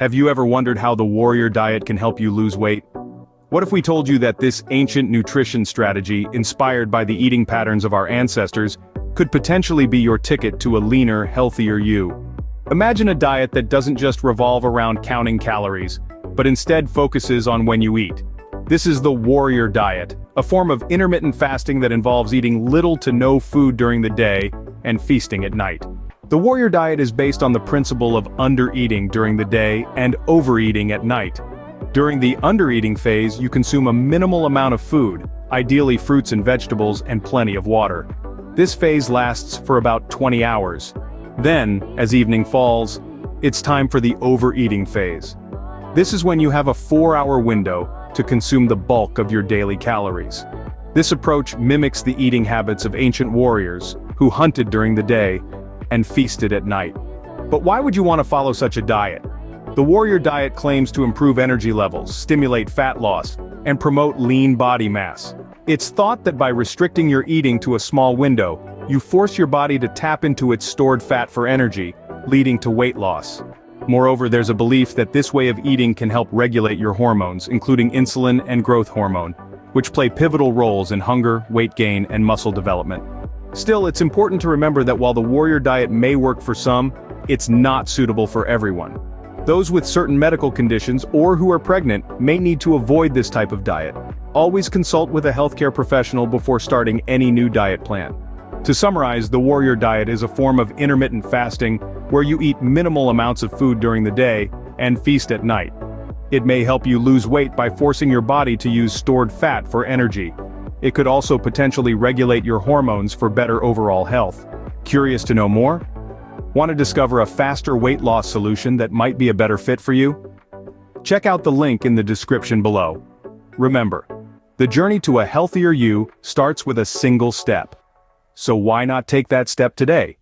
Have you ever wondered how the warrior diet can help you lose weight? What if we told you that this ancient nutrition strategy, inspired by the eating patterns of our ancestors, could potentially be your ticket to a leaner, healthier you? Imagine a diet that doesn't just revolve around counting calories, but instead focuses on when you eat. This is the warrior diet, a form of intermittent fasting that involves eating little to no food during the day and feasting at night. The warrior diet is based on the principle of undereating during the day and overeating at night. During the undereating phase, you consume a minimal amount of food, ideally fruits and vegetables, and plenty of water. This phase lasts for about 20 hours. Then, as evening falls, it's time for the overeating phase. This is when you have a 4-hour window to consume the bulk of your daily calories. This approach mimics the eating habits of ancient warriors, who hunted during the day and feasted at night. But why would you want to follow such a diet? The warrior diet claims to improve energy levels, stimulate fat loss, and promote lean body mass. It's thought that by restricting your eating to a small window, you force your body to tap into its stored fat for energy, leading to weight loss. Moreover, there's a belief that this way of eating can help regulate your hormones, including insulin and growth hormone, which play pivotal roles in hunger, weight gain, and muscle development. Still, it's important to remember that while the warrior diet may work for some, it's not suitable for everyone. Those with certain medical conditions or who are pregnant may need to avoid this type of diet. Always consult with a healthcare professional before starting any new diet plan. To summarize, the warrior diet is a form of intermittent fasting where you eat minimal amounts of food during the day and feast at night. It may help you lose weight by forcing your body to use stored fat for energy. It could also potentially regulate your hormones for better overall health. Curious to know more? Want to discover a faster weight loss solution that might be a better fit for you? Check out the link in the description below. Remember, the journey to a healthier you starts with a single step. So why not take that step today?